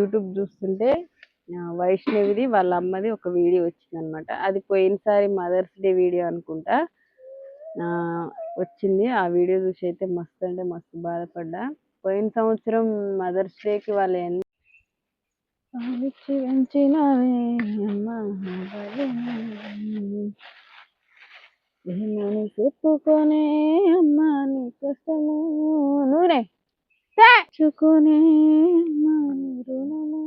YouTube చూస్తుంటే వైష్ణవిది వాళ్ళ అమ్మది ఒక వీడియో వచ్చిందనమాట. అది పోయినసారి మదర్స్ డే వీడియో అనుకుంటా వచ్చింది. ఆ వీడియో చూసి అయితే మస్తు అంటే మస్తు బాధపడ్డా. పోయిన సంవత్సరం మదర్స్ డేకి వాళ్ళు ఏమని చెప్పుకోనే అమ్మా నీ కష్టము నూనె తెచ్చుకునే అమ్మా నీ రుణము.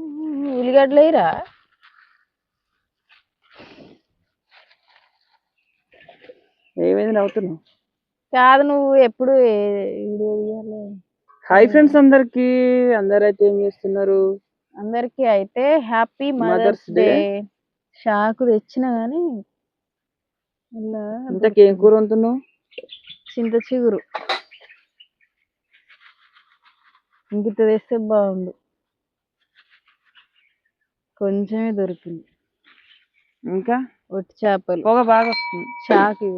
ఉల్లిగడ్డలేరా ఏమైంది నవ్వుతున్నావు? కాదు నువ్వు ఎప్పుడు వీడియో తీయాలి. హాయ్ ఫ్రెండ్స్ అందరికి, అందరైతే ఏం చేస్తున్నారు? అందరికి అయితే హ్యాపీ మదర్స్ డే. షాకు తెచ్చిన గానీ ఇంతకేం కూర వండుతున్నావు? చింత చిగురు. ఇంకిత తెస్తే బాగుండు. కొంచెమే దొరికింది. ఇంకా ఒట్టి చేపలు పొగ బాగా వస్తుంది. షాకు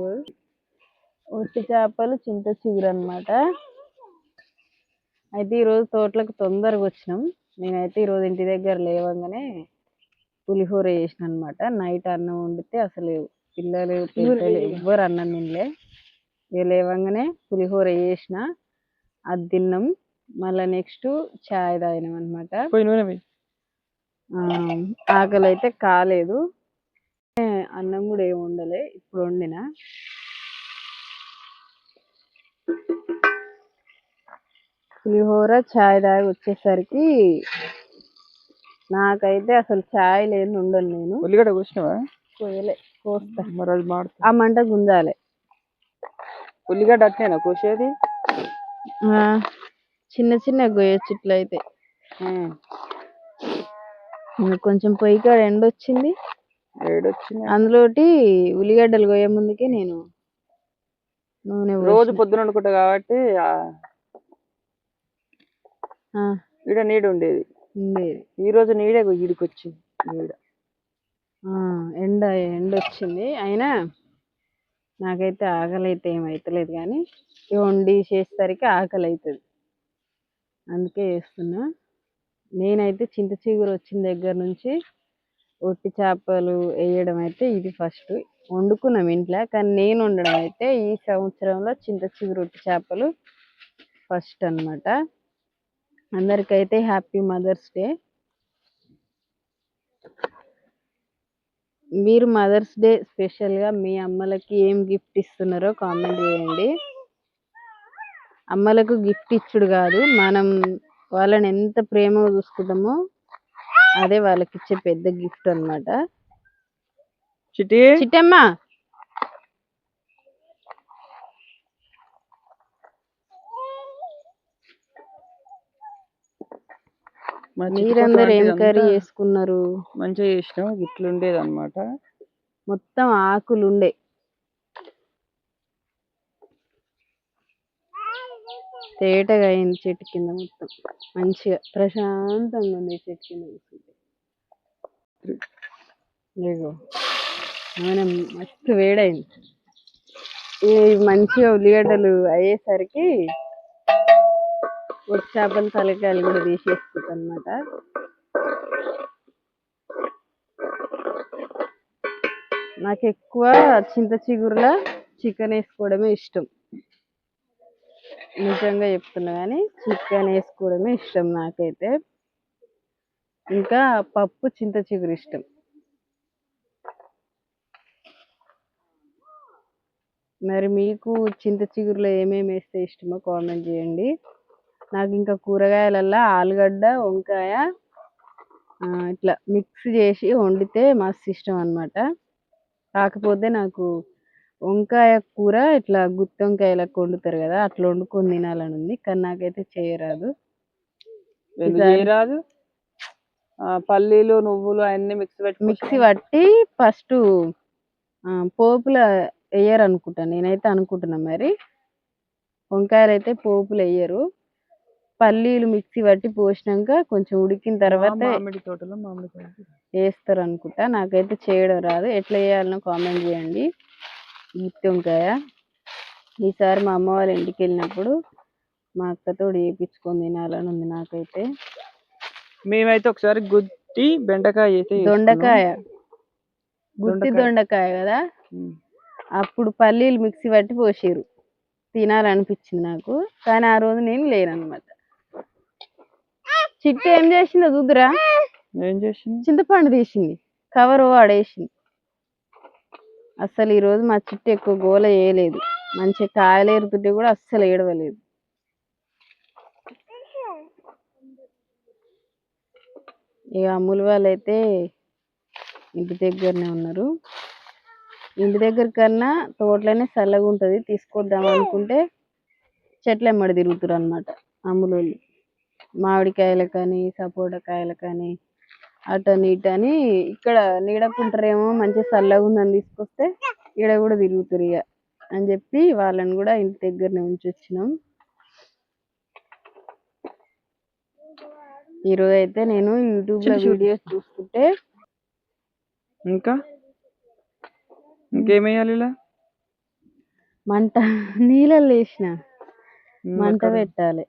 ఒట్టి చేపలు చింత చిగురు అన్నమాట. అయితే ఈరోజు తోటలకు తొందరగా వచ్చినాం. నేనైతే ఈరోజు ఇంటి దగ్గర లేవగానే పులిహోర చేసిన అనమాట. నైట్ అన్నం వండితే అసలు పిల్లలు పెద్దలు ఎవ్వరు అన్నం తినలే. ఇక లేవగానే పులిహోర చేసిన, అది తిన్నాం. మళ్ళీ నెక్స్ట్ చాయ్ తాగినాం అనమాట. ఆకలి అయితే కాలేదు. అన్నం కూడా ఏమి వండలే, ఇప్పుడు వండిన. పులిహోర చాయ్ తాగి వచ్చేసరికి నాకైతే అసలు చాయ్ లేని ఉండను నేను. ఉల్లిగడ్డ కోసినావా? కోయలే, కోస్తా. మరి అది ఆ మంట గుంజాలి. ఉల్లిగడ్డ అట్నేనా కోసేది? చిన్న చిన్న కోయచ్చు ఇట్లయితే. కొంచెం పొయ్యి కాడ ఎండొచ్చింది. అందులోటి ఉల్లిగడ్డలు కోయే ముందుకే నేను నూనె రోజు పొద్దున వండుకుంటా కాబట్టి ఈడ నీడ ఉండేది. ఈ రోజు నీడే ఈడికొచ్చింది. ఎండొచ్చింది. అయినా నాకైతే ఆకలి అయితే ఏమైతలేదు, కానీ వండి చేసేసరికి ఆకలి అవుతుంది. అందుకే చేస్తున్నా. నేనైతే చింత చిగురు వచ్చిన దగ్గర నుంచి ఒట్టి చేపలు వేయడం అయితే ఇది ఫస్ట్. వండుకున్నాం ఇంట్లో, కానీ నేను వండడం అయితే ఈ సంవత్సరంలో చింత చిగురు ఒట్టి చేపలు ఫస్ట్ అన్నమాట. అందరికైతే హ్యాపీ మదర్స్ డే. మీరు మదర్స్ డే స్పెషల్గా మీ అమ్మలకి ఏం గిఫ్ట్ ఇస్తున్నారో కామెంట్ చేయండి. అమ్మలకు గిఫ్ట్ ఇచ్చుడు కాదు, మనం వాళ్ళని ఎంత ప్రేమగా చూసుకుంటామో అదే వాళ్ళకి ఇచ్చే పెద్ద గిఫ్ట్ అన్నమాట. చిట్టమ్మ మీరందరూ ఏం కర్రీ చేసుకున్నారు? మంచిగా చేసినాం. గిట్లు ఉండేది అనమాట. మొత్తం ఆకులు ఉండే. తేటగా అయింది చెట్టు కింద. మొత్తం మంచిగా ప్రశాంతంగా ఉంది చెట్టు కింద కూర్చుంటే. మనం మస్తు వేడైంది. ఈ మంచిగా ఉల్లిగడ్డలు అయ్యేసరికి ఒట్టి చేపల తలకాయలు కూడా తీసేసుకుంటాం అన్నమాట. నాకు ఎక్కువ చింత చిగురులో చికెన్ వేసుకోవడమే ఇష్టం. నిజంగా చెప్తున్నా, కానీ చికెన్ వేసుకోవడమే ఇష్టం నాకైతే. ఇంకా పప్పు చింత చిగురు ఇష్టం. మరి మీకు చింత చిగురులో ఏమేమి వేస్తే ఇష్టమో కామెంట్ చేయండి. నాకు ఇంకా కూరగాయలల్లో ఆలుగడ్డ, వంకాయ ఇట్లా మిక్స్ చేసి వండితే మస్తు ఇష్టం అన్నమాట. కాకపోతే నాకు వంకాయ కూర ఇట్లా గుత్తి వంకాయలకు వండుతారు కదా, అట్లా వండుకొని తినాలని ఉంది, కానీ నాకైతే చేయరాదు. పల్లీలు నువ్వులు అన్ని మిక్సీ పట్టి ఫస్ట్ పోపుల వేయరు అనుకుంటా, నేనైతే అనుకుంటున్నా. మరి వంకాయలు అయితే పోపులు వేయరు, పల్లీలు మిక్సీ పట్టి పోసినాక కొంచెం ఉడికిన తర్వాత వేస్తారు అనుకుంటా. నాకైతే చేయడం రాదు. ఎట్లా వేయాలనో కామెంట్ చేయండి. గుత్తి వంకాయ ఈసారి మా అమ్మ వాళ్ళ ఇంటికి వెళ్ళినప్పుడు మా అక్కతో వేయించుకొని తినాలని ఉంది నాకైతే. మేమైతే ఒకసారి గుత్తి బెండకాయ అయితే దొండకాయ గుత్తి దొండకాయ కదా, అప్పుడు పల్లీలు మిక్సీ పట్టి పోసిరు. తినాలనిపించింది నాకు, కానీ ఆ రోజు నేను లేనన్నమాట. చిట్టి ఏం చేసిందో చూద్దురా. ఏం చేసింది? చింతపండు తీసింది, కవర్ వాడేసింది. అస్సలు ఈరోజు మా చిట్టి ఎక్కువ గోల చేయలేదు, మంచిగా కాయలు ఏరుతుంటే కూడా అస్సలు ఏడవలేదు. ఇక అమ్ములు వాళ్ళు అయితే ఇంటి దగ్గరనే ఉన్నారు. ఇంటి దగ్గర కన్నా తోటలోనే చల్లగా ఉంటుంది, తీసుకొద్దాం అనుకుంటే చెట్ల ఎమ్మడి తిరుగుతారు అనమాట అమ్ములు వాళ్ళు. మామిడికాయలు కానీ సపోటా కాయలు కానీ అటని ఇటని. ఇక్కడ నీడకుంటారేమో మంచిగా చల్లగా ఉందని తీసుకొస్తే ఈడ కూడా తిరుగుతారు ఇక అని చెప్పి వాళ్ళని కూడా ఇంటి దగ్గరనే ఉంచి వచ్చినాం. ఈరోజు అయితే నేను యూట్యూబ్లో వీడియోస్ చూస్తుంటే ఇంకేమేయాలి? ఇలా మంట నీళ్ళల్లో వేసిన మంట పెట్టాలి.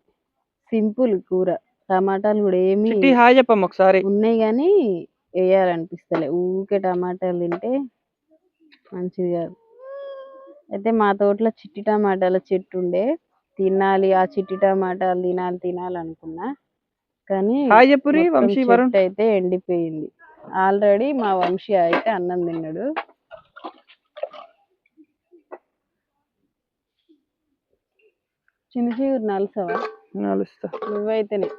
సింపుల్ కూర, టమాటాలు కూడా ఏమి హాయ్ చెప్పమ్మ ఒకసారి ఉన్నాయి కానీ వేయాలనిపిస్తలే. ఊరికే టమాటాలు తింటే మంచిది కాదు. అయితే మా తోటలో చిట్టి టమాటాల చెట్టు ఉండే, తినాలి ఆ చిట్టి టమాటాలు తినాలనుకున్నా, కానీ చెట్టు అయితే ఎండిపోయింది. ఆల్రెడీ మా వంశీ అయితే అన్నం తిన్నాడు. చిన్న చిగురు నలుసవా? నలుస్తా. నువ్వైతేనే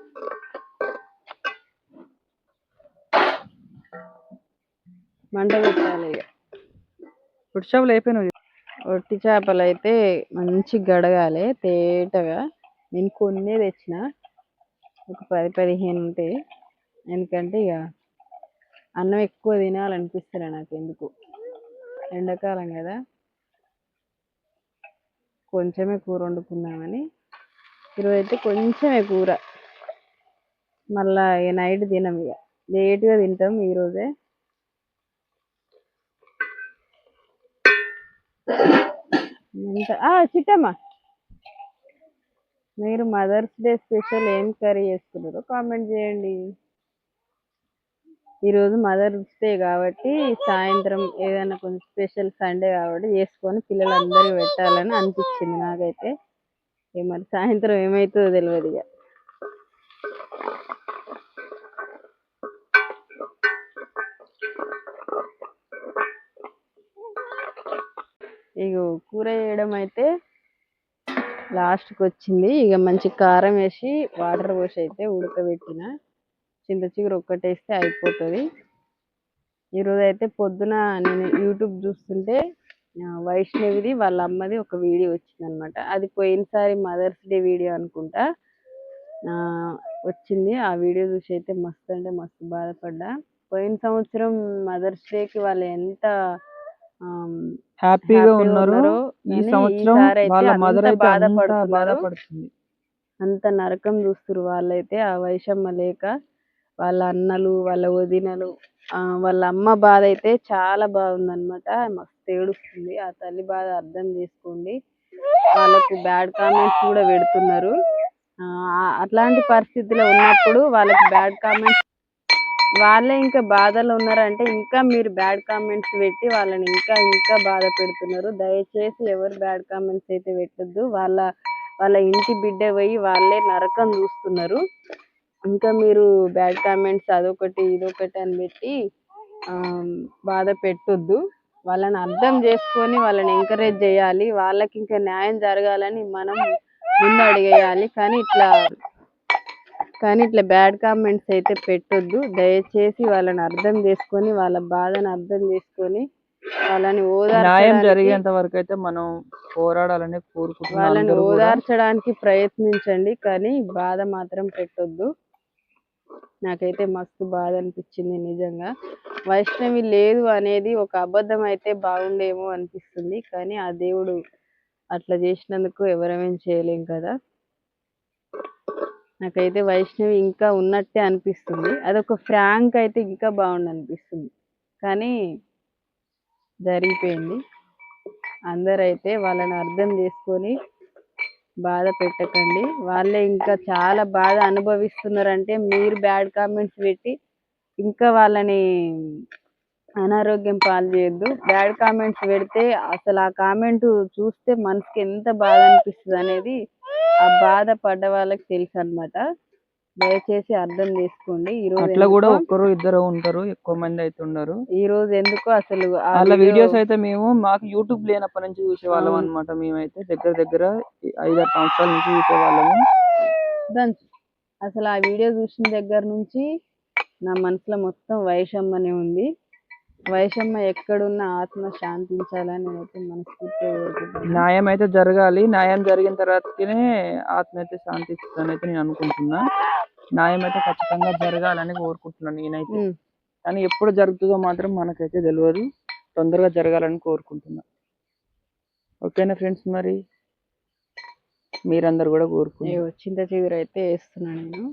మంట పెట్టాలి. ఇక ఒట్టి చేపలు అయిపోయినాయి. ఒట్టి చేపలు అయితే మంచి గడగాలి తేటగా. నేను కొన్ని తెచ్చిన, ఒక 10-15 ఉంటాయి. ఎందుకంటే ఇక అన్నం ఎక్కువ తినాలనిపిస్తలే నాకు ఎందుకు, ఎండాకాలం కదా. కొంచెమే కూర వండుకుందామని ఈరోజు అయితే కొంచెమే కూర. మళ్ళా నైట్ తినం, ఇక లేట్గా తింటాం ఈరోజే. చిట్టమ్మ, మీరు మదర్స్ డే స్పెషల్ ఏం కర్రీ చేసుకున్నారో కామెంట్ చేయండి. ఈరోజు మదర్స్ డే కాబట్టి సాయంత్రం ఏదైనా కొంచెం స్పెషల్, సండే కాబట్టి చేసుకొని పిల్లలందరికీ పెట్టాలని అనిపించింది నాకైతే. మరి సాయంత్రం ఏమవుతుందో తెలియదు. ఇక కూర వేయడం అయితే లాస్ట్కి వచ్చింది. ఇక మంచి కారం వేసి వాటర్ పోసి అయితే ఉడకబెట్టిన. చింత చిగురు ఒక్కటేస్తే అయిపోతుంది. ఈరోజు అయితే పొద్దున నేను యూట్యూబ్ చూస్తుంటే వైష్ణవిది వాళ్ళ అమ్మది ఒక వీడియో వచ్చిందనమాట. అది పోయినసారి మదర్స్ డే వీడియో అనుకుంటా వచ్చింది. ఆ వీడియో చూసి అయితే మస్తు అంటే మస్తు బాధపడ్డా. పోయిన సంవత్సరం మదర్స్ డేకి వాళ్ళు ఎంత హ్యాపీగా ఉన్నారో ఈసారి అయితే అంత బాధపడుతుంది. అంత నరకం చూస్తున్నారు వాళ్ళైతే. ఆ వైషమ్మ లేక వాళ్ళ అన్నలు, వాళ్ళ వదినలు, వాళ్ళ అమ్మ బాధ అయితే చాలా బాగుందన్నమాట. మస్తు ఏడుస్తుంది. ఆ తల్లి బాధ అర్థం చేసుకోండి. వాళ్ళకు బ్యాడ్ కామెంట్స్ కూడా పెడుతున్నారు. అట్లాంటి పరిస్థితిలో ఉన్నప్పుడు వాళ్ళకి బ్యాడ్ కామెంట్స్, వాళ్ళే ఇంకా బాధలో ఉన్నారంటే ఇంకా మీరు బ్యాడ్ కామెంట్స్ పెట్టి వాళ్ళని ఇంకా బాధ పెడుతున్నారు. దయచేసి ఎవరు బ్యాడ్ కామెంట్స్ అయితే పెట్టద్దు. వాళ్ళ ఇంటి బిడ్డ పోయి వాళ్ళే నరకం చూస్తున్నారు. ఇంకా మీరు బ్యాడ్ కామెంట్స్ అదొకటి ఇదొకటి అని పెట్టి బాధ పెట్టొద్దు. వాళ్ళని అర్థం చేసుకొని వాళ్ళని ఎంకరేజ్ చేయాలి. వాళ్ళకి ఇంకా న్యాయం జరగాలని మనం ముందు అడిగేయాలి. కానీ ఇట్లా బ్యాడ్ కామెంట్స్ అయితే పెట్టొద్దు. దయచేసి వాళ్ళని అర్థం చేసుకొని వాళ్ళ బాధను అర్థం చేసుకొని వాళ్ళని జరిగేంత వరకు అయితే మనం పోరాడాలని కోరుకుంటున్నాం. వాళ్ళని ఓదార్చడానికి ప్రయత్నించండి, కానీ బాధ మాత్రం పెట్టొద్దు. నాకైతే మస్తు బాధ అనిపించింది నిజంగా. వైష్ణవి లేదు అనేది ఒక అబద్ధం అయితే బాగుండేమో అనిపిస్తుంది, కానీ ఆ దేవుడు అట్లా చేసినందుకు ఎవరేమేం చేయలేం కదా. నాకైతే వైష్ణవి ఇంకా ఉన్నట్టే అనిపిస్తుంది. అదొక ఫ్రాంక్ అయితే ఇంకా బాగుండు అనిపిస్తుంది, కానీ జరిగిపోయింది. అందరైతే వాళ్ళని అర్థం చేసుకొని బాధ పెట్టకండి. వాళ్ళే ఇంకా చాలా బాధ అనుభవిస్తున్నారంటే మీరు బ్యాడ్ కామెంట్స్ పెట్టి ఇంకా వాళ్ళని అనారోగ్యం పాలు చేయొద్దు. బ్యాడ్ కామెంట్స్ పెడితే అసలు ఆ కామెంట్ చూస్తే మనసుకి ఎంత బాధ అనిపిస్తుంది అనేది ఆ బాధ పడ్డ వాళ్ళకి తెలుసు అన్నమాట. దయచేసి అర్థం చేసుకోండి. అట్లా కూడా ఒక్కరు ఇద్దరు ఉంటారు, ఎక్కువ మంది అయితే ఉండరు. ఈ రోజు ఎందుకో అసలు వాళ్ళ వీడియోస్ అయితే మేము మాకు యూట్యూబ్ లేనప్పటి నుంచి చూసేవాళ్ళం అన్నమాట. మేమైతే దగ్గర 5-6 సంవత్సరాల నుంచి చూసేవాళ్ళము. అసలు ఆ వీడియో చూసిన దగ్గర నుంచి నా మనసులో మొత్తం వైషమ్మనే ఉంది. వైషమ్మ ఎక్కడున్న ఆత్మ శాంతించాలని అయితే మనస్ఫూర్తిగా కోరుకుంటున్నాను. న్యాయం అయితే జరగాలి. న్యాయం జరిగిన తర్వాతనే ఆత్మ అయితే శాంతిస్తుందని అయితే నేను అనుకుంటున్నా. న్యాయం అయితే ఖచ్చితంగా జరగాలని కోరుకుంటున్నాను నేనైతే. కానీ ఎప్పుడు జరుగుతుందో మాత్రం మనకైతే తెలియదు. తొందరగా జరగాలని కోరుకుంటున్నా. ఓకేనా ఫ్రెండ్స్, మరి మీరందరూ కూడా కోరుకుంటున్నారు. చింత చిగురు అయితే వేస్తున్నాను నేను.